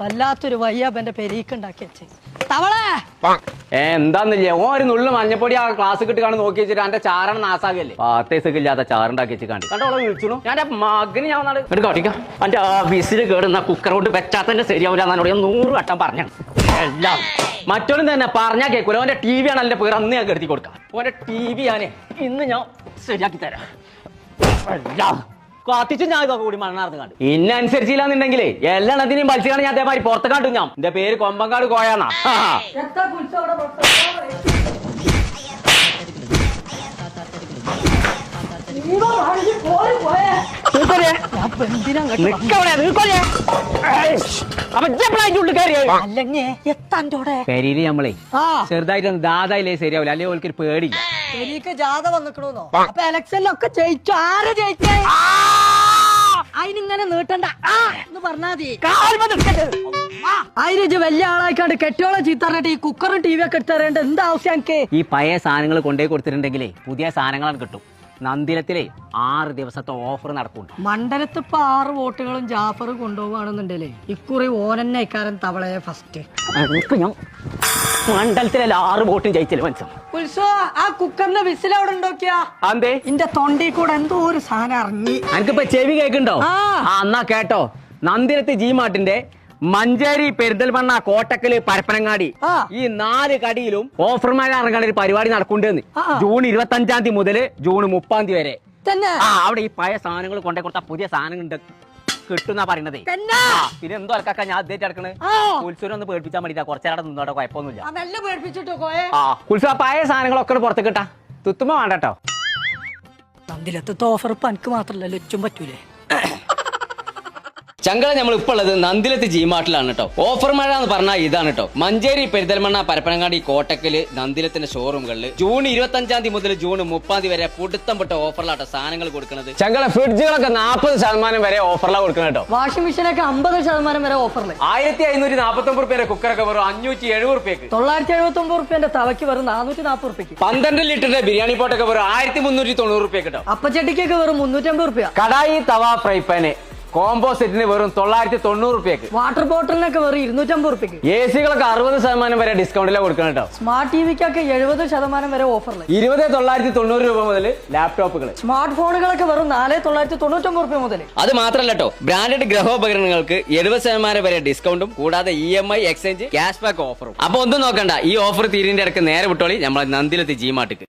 വല്ലാത്തൊരു വയ്യാബന്റെ പെരീക്കുണ്ടാക്കി വെച്ച് തവളെ എന്താന്നില്ലേ ഓ ഒരു നുള്ളു മഞ്ഞപ്പൊടി ആ ക്ലാസ് കിട്ടി കാണും നോക്കി വെച്ചിട്ട് എന്റെ ചാരണ നാസാകല്ലേ പാത്തേസൊക്കെ ചാറുണ്ടാക്കി വെച്ച് കണ്ടു കണ്ടോളെ വിളിച്ചു ഞാൻ മകന് ഞാൻ നാട് കാട്ടിക്കാം എന്റെ ഓഫീസിൽ കേടുന്ന കുക്കർ കൊണ്ട് വെച്ചാത്തന്നെ ശരിയാവില്ല എന്നോട് 100 വട്ടം പറഞ്ഞു എല്ലാം മറ്റൊന്നും തന്നെ പറഞ്ഞാ കേൾക്കൂല ഓന്റെ ടി വി ആണ് എന്റെ പേര് അന്ന് ഞാൻ കരുതി കൊടുക്കാം ഓന്റെ ടി വി ഞാനേ ഇന്ന് ഞാൻ ശരിയാക്കി തരാം എല്ലാം കാത്തിച്ച് ഞാൻ ഇതൊക്കെ കൂടി മണ്ണാർന്ന് കണ്ടു ഇന്നെ അനുസരിച്ചില്ലാന്നുണ്ടെങ്കിലേ എല്ലെണ്ണത്തിനെയും മത്സ്യമാണ് ഞാൻ അതേമാതിരി പുറത്ത് കണ്ടു ഞാൻ എന്റെ പേര് കൊമ്പങ്കാട് കോയാന്നാ പെരിയില് നമ്മളെ ചെറുതായിട്ട് ദാതായില്ലേ ശരിയാവില്ല അല്ലെങ്കിൽ ഓൾക്കൊരു പേടില്ല എനിക്ക് ജാഥ വന്നിക്കണോന്നോ അപ്പൊ എലക്ഷനിലൊക്കെ ജയിച്ചു ആര് ജയിച്ചേ അതിനിങ്ങനെ നീട്ടണ്ട എന്ന് പറഞ്ഞാ മതി അതിന് വലിയ ആളായിക്കാണ്ട് കെട്ടിയോളം ചീത്ത പറഞ്ഞിട്ട് ഈ കുക്കറും ടി വി ഒക്കെ എടുത്തറിയേണ്ട എന്താ ആവശ്യം എനിക്ക് ഈ പഴയ സാധനങ്ങൾ കൊണ്ടുപോയി കൊടുത്തിട്ടുണ്ടെങ്കിലേ പുതിയ സാധനങ്ങളാണ് കിട്ടും നന്ദിലത്തിലെ 6 ദിവസത്തെ ഓഫർ നടക്കുന്നുണ്ട് മണ്ഡലത്ത് ഇപ്പൊ 6 വോട്ടുകളും ജാഫർ കൊണ്ടുപോകുകയാണെന്നുണ്ടല്ലേ ഇക്കുറി ഓനന്നെ ഇക്കാരൻ തവളയെ ഫസ്റ്റ് ഞാൻ മണ്ഡലത്തിലെ 6 വോട്ടും ജയിച്ചില്ല മനസ്സിലാവും ഉത്സവ ആ കുക്കറിന്റെ വിസിൽ അവിടെ ഉണ്ടോക്കിയാ അതെ ഇന്റെ തൊണ്ടി കൂടെ എന്തോ ഒരു സാധനം ഇറങ്ങി എനിക്കിപ്പോ ചെവി കേൾക്കുന്നുണ്ടോ എന്നാ കേട്ടോ നന്ദിലത്ത് ജി മാർട്ടിന്റെ മഞ്ചേരി പെരിന്തൽമണ്ണ കോട്ടക്കല് പരപ്പനങ്ങാടി ഈ 4 കടിയിലും ഓഫർമാർ ഇറങ്ങാൻ ഒരു പരിപാടി നടക്കുന്നുണ്ടെന്ന് ജൂൺ 25 മുതൽ ജൂൺ 30 വരെ തന്നെ അവിടെ ഈ പഴയ സാധനങ്ങൾ കൊണ്ടേ കൊടുത്ത പുതിയ സാധനങ്ങൾ കിട്ടുന്ന പറയണത് പിന്നെ എന്തോ അലക്കാ ഞാൻ അദ്ദേഹം എടുക്കണേ ഉത്സവം ഒന്ന് പേടിപ്പിച്ചാൽ മതി കുറച്ചേരം നിന്നോട്ടെ കുഴപ്പമൊന്നുമില്ല ഉത്സവം പഴയ സാധനങ്ങളൊക്കെ പുറത്ത് കിട്ടാ തുത്തുമ്പോ വേണ്ടട്ടോ നന്ദിലത്തെ ഓഫർ ഇപ്പൊ എനിക്ക് മാത്രല്ല ലച്ചും പറ്റൂലേ ചങ്കള നമ്മൾ ഇപ്പോൾ ഉള്ളത് നന്ദിലത്ത് ജി മാർട്ടിലാണ് കേട്ടോ ഓഫർ മഴ എന്ന് പറഞ്ഞാൽ ഇതാണ് കേട്ടോ മഞ്ചേരി പെരിന്തൽമണ്ണ പരപ്പനങ്ങാടി കോട്ടക്കല് നന്ദിലത്തിന്റെ ഷോറൂമുകളിൽ ജൂൺ 25 മുതൽ ജൂൺ 30 വരെ പുടുത്തം പൊട്ട ഓഫറിലാട്ടോ സാധനങ്ങൾ കൊടുക്കുന്നത് ചങ്കള ഫ്രിഡ്ജുകളൊക്കെ 40% വരെ ഓഫറിലാണ് കൊടുക്കുന്നത് കേട്ടോ വാഷിംഗ് മെഷീനൊക്കെ 50% വരെ ഓഫറിൽ 1549 രൂപ കുക്കറൊക്കെ വെറും 570 രൂപയ്ക്ക് 979 രൂപന്റെ തവയ്ക്ക് വെറും 440 രൂപയ്ക്ക് 12 ലിറ്ററിന്റെ ബിരിയാണി പോട്ടൊക്കെ വെറും 1390 രൂപയ്ക്ക് കേട്ടോ അപ്പച്ചട്ടിക്കൊക്കെ വെറും 350 രൂപ കടായി തവ ഫ്രൈ പാന് കോംബോ സെറ്റിന് വെറും 990 രൂപയ്ക്ക് വാട്ടർ ബോട്ടിലിനൊക്കെ വെറും 250 രൂപയ്ക്ക് എ സികളൊക്കെ 60% വരെ ഡിസ്കൗണ്ടിലാണ് കൊടുക്കണം കേട്ടോ സ്മാർട്ട് ടിവിക്കൊക്കെ 70% വരെ ഓഫറിൽ 20,990 രൂപ മുതൽ ലാപ്ടോപ്പുകൾ സ്മാർട്ട് ഫോണുകളൊക്കെ വെറും 4,999 രൂപ മുതൽ അത് മാത്രമല്ല കേട്ടോ ബ്രാൻഡഡ് ഗൃഹോപകരണങ്ങൾക്ക് 70% വരെ ഡിസ്കൗണ്ടും കൂടാതെ EMI എക്സ്ചേഞ്ച് ക്യാഷ് ബാക്ക് ഓഫറും അപ്പൊ ഒന്നും നോക്കണ്ട ഈ ഓഫർ തീരിന്റെ ഇടയ്ക്ക് നേരെ വിട്ടോളി നമ്മളെ നന്ദിലത്ത് ജി മാർട്ടിക്ക്